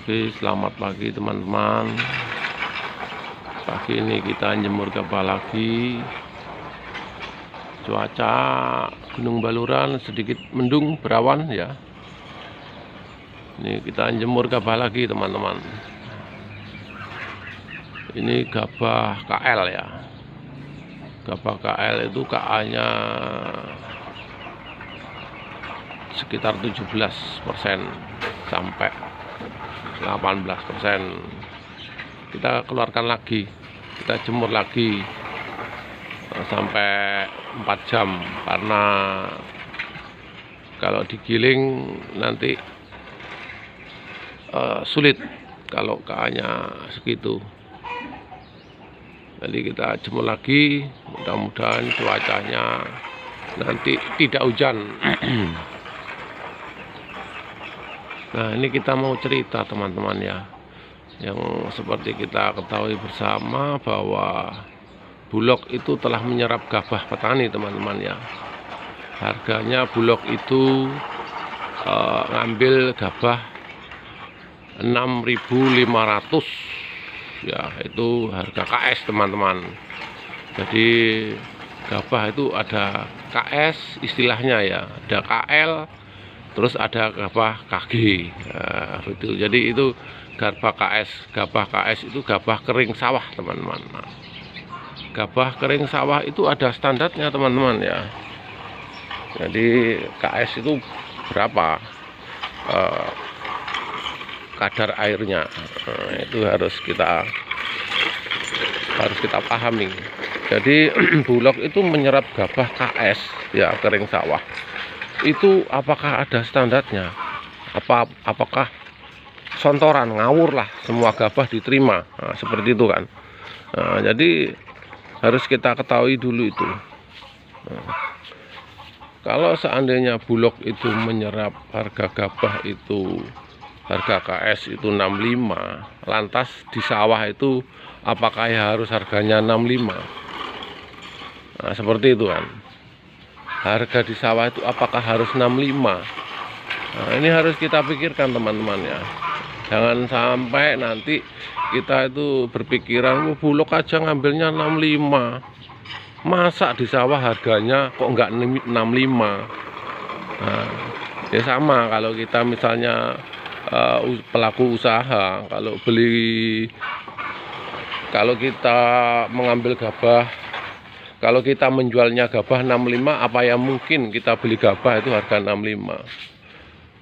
Oke, selamat pagi teman-teman. Pagi ini kita jemur gabah lagi. Cuaca Gunung Baluran sedikit mendung, berawan ya. Ini kita jemur gabah lagi teman-teman. Ini gabah KL ya. Gabah KL itu KA-nya sekitar 17% sampai 18%. Kita keluarkan lagi, kita jemur lagi sampai 4 jam, karena kalau digiling nanti sulit kalau KA-nya segitu. Jadi kita jemur lagi, mudah-mudahan cuacanya nanti tidak hujan. Nah, ini kita mau cerita teman-teman ya, yang seperti kita ketahui bersama bahwa Bulog itu telah menyerap gabah petani teman-teman ya. Harganya Bulog itu ngambil gabah 6.500 ya, itu harga KS teman-teman. Jadi gabah itu ada KS istilahnya ya, ada KL, terus ada gabah KG. Nah, itu. Jadi itu gabah KS itu gabah kering sawah teman-teman. Nah, gabah kering sawah itu ada standarnya teman-teman ya. Jadi KS itu berapa kadar airnya, itu harus kita pahami. Jadi Bulog itu menyerap gabah KS ya, kering sawah. Itu apakah ada standarnya? Apakah sontoran, ngawur lah, semua gabah diterima? Nah, seperti itu kan. Nah, jadi harus kita ketahui dulu itu. Nah, kalau seandainya Bulog itu menyerap harga gabah itu, harga KS itu 65, lantas di sawah itu apakah ya harus harganya 65? Nah, seperti itu kan. Harga di sawah itu apakah harus 65? Nah, ini harus kita pikirkan teman-teman ya. Jangan sampai nanti kita itu berpikiran, Bulog aja ngambilnya 65, masa di sawah harganya kok enggak 65? Nah, ya sama kalau kita misalnya pelaku usaha, kalau kita mengambil gabah, kalau kita menjualnya gabah 65, apa yang mungkin kita beli gabah itu harga 65?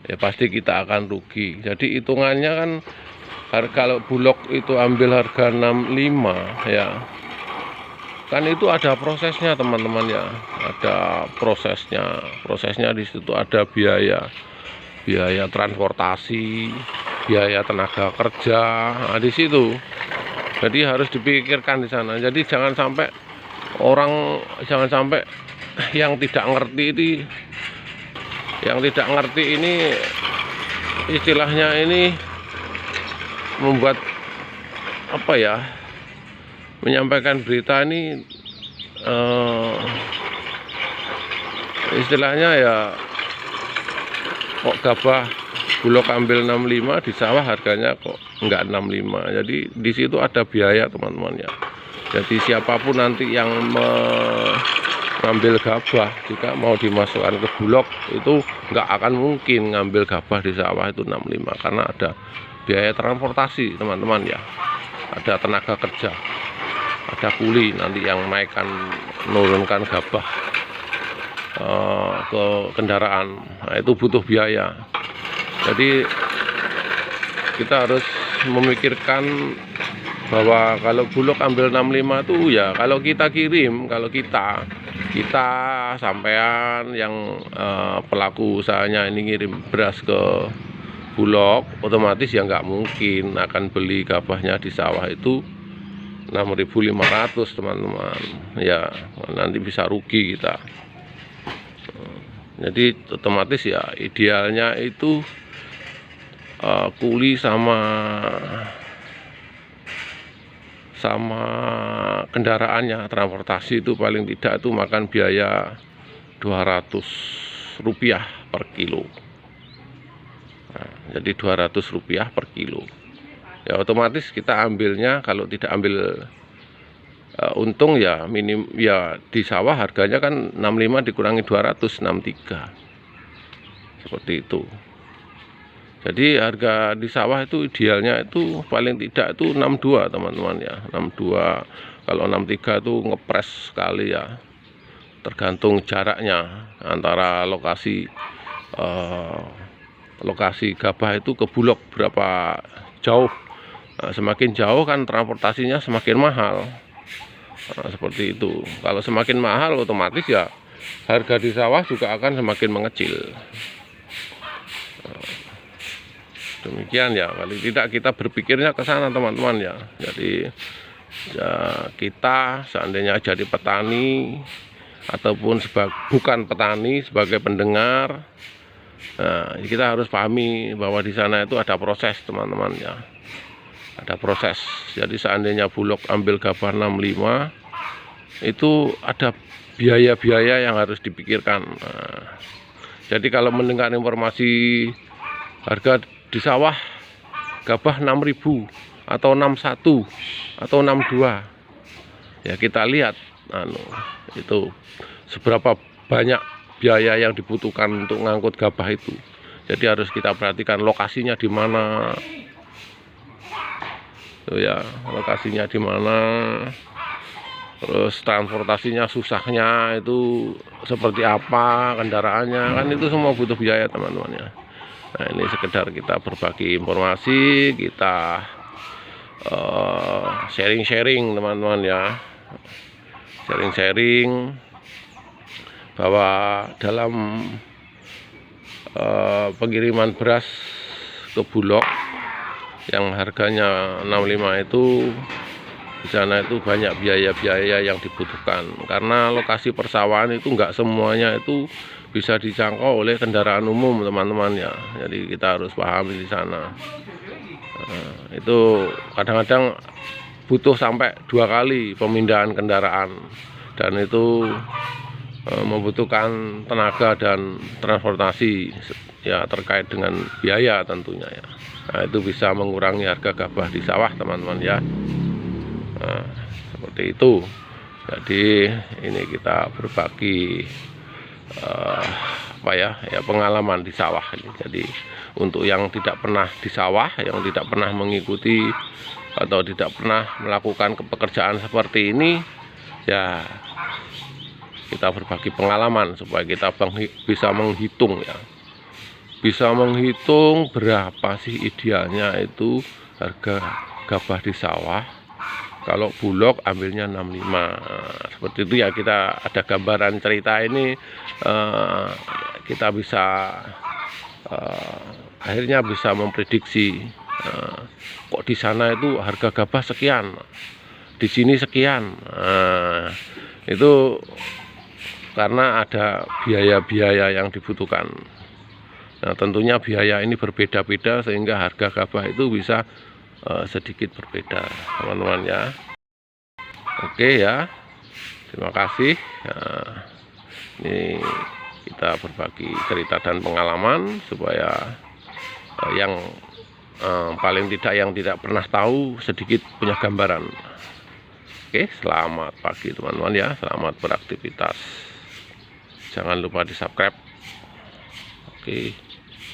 Ya pasti kita akan rugi. Jadi hitungannya kan, kalau Bulog itu ambil harga 65 ya, kan itu ada prosesnya teman-teman ya. Ada prosesnya di situ ada biaya transportasi, biaya tenaga kerja. Nah, di situ. Jadi harus dipikirkan di sana. Jadi jangan sampai yang tidak ngerti ini istilahnya ini membuat apa ya, menyampaikan berita ini istilahnya ya, kok gabah Bulog ambil 65, di sawah harganya kok enggak 65. Jadi di situ ada biaya teman-teman ya. Jadi siapapun nanti yang mengambil gabah, jika mau dimasukkan ke Bulog, itu nggak akan mungkin ngambil gabah di sawah itu 65, karena ada biaya transportasi teman-teman ya, ada tenaga kerja, ada kuli nanti yang menurunkan gabah ke kendaraan. Nah, itu butuh biaya. Jadi kita harus memikirkan bahwa kalau Bulog ambil 65 itu ya, kalau kita kirim, kalau kita sampean yang pelaku usahanya ini ngirim beras ke Bulog, otomatis ya nggak mungkin akan beli gabahnya di sawah itu 6.500 teman-teman ya, nanti bisa rugi kita. Jadi otomatis ya idealnya itu kuli sama kendaraannya, transportasi itu paling tidak itu makan biaya Rp200 per kilo. Nah, jadi Rp200 per kilo. Ya otomatis kita ambilnya, kalau tidak ambil untung ya minim ya, di sawah harganya kan 65 dikurangi 200, 63 seperti itu. Jadi harga di sawah itu idealnya itu paling tidak itu 62 teman-teman ya, 62. Kalau 63 itu ngepres sekali ya, tergantung jaraknya antara lokasi lokasi gabah itu ke Bulog berapa jauh. Nah, semakin jauh kan transportasinya semakin mahal. Nah, seperti itu. Kalau semakin mahal otomatis ya harga di sawah juga akan semakin mengecil. Demikian ya, paling tidak kita berpikirnya ke sana teman-teman ya. Jadi ya, kita seandainya jadi petani ataupun bukan petani, sebagai pendengar, nah, kita harus pahami bahwa di sana itu ada proses teman-teman ya, ada proses. Jadi seandainya Bulog ambil gabah 65 itu ada biaya-biaya yang harus dipikirkan. Nah, jadi kalau mendengar informasi harga di sawah gabah 6.000 atau 61 atau 62, ya kita lihat itu seberapa banyak biaya yang dibutuhkan untuk ngangkut gabah itu. Jadi harus kita perhatikan lokasinya di mana, tuh ya, lokasinya di mana, terus transportasinya susahnya itu seperti apa, kendaraannya, kan itu semua butuh biaya teman-teman ya. Nah, ini sekedar kita berbagi informasi, kita sharing-sharing teman-teman ya, sharing-sharing bahwa dalam pengiriman beras ke Bulog yang harganya 65 itu, di sana itu banyak biaya-biaya yang dibutuhkan, karena lokasi persawahan itu enggak semuanya itu bisa dijangkau oleh kendaraan umum teman-teman ya. Jadi kita harus pahami di sana. Nah, itu kadang-kadang butuh sampai 2 kali pemindahan kendaraan, dan itu membutuhkan tenaga dan transportasi ya, terkait dengan biaya tentunya ya. Nah, itu bisa mengurangi harga gabah di sawah teman-teman ya. Nah, seperti itu. Jadi ini kita berbagi apa ya, pengalaman di sawah ini. Jadi untuk yang tidak pernah di sawah, yang tidak pernah mengikuti atau tidak pernah melakukan pekerjaan seperti ini ya, kita berbagi pengalaman supaya kita bisa menghitung ya, bisa menghitung berapa sih idealnya itu harga gabah di sawah kalau Bulog ambilnya 65. Seperti itu ya, kita ada gambaran cerita ini, kita bisa akhirnya bisa memprediksi kok di sana itu harga gabah sekian, di sini sekian. Itu karena ada biaya-biaya yang dibutuhkan. Nah, tentunya biaya ini berbeda-beda sehingga harga gabah itu bisa sedikit berbeda teman-teman ya. Oke ya, terima kasih. Nah, ini kita berbagi cerita dan pengalaman supaya yang paling tidak yang tidak pernah tahu sedikit punya gambaran. Oke, selamat pagi teman-teman ya, selamat beraktivitas. Jangan lupa di subscribe. Oke.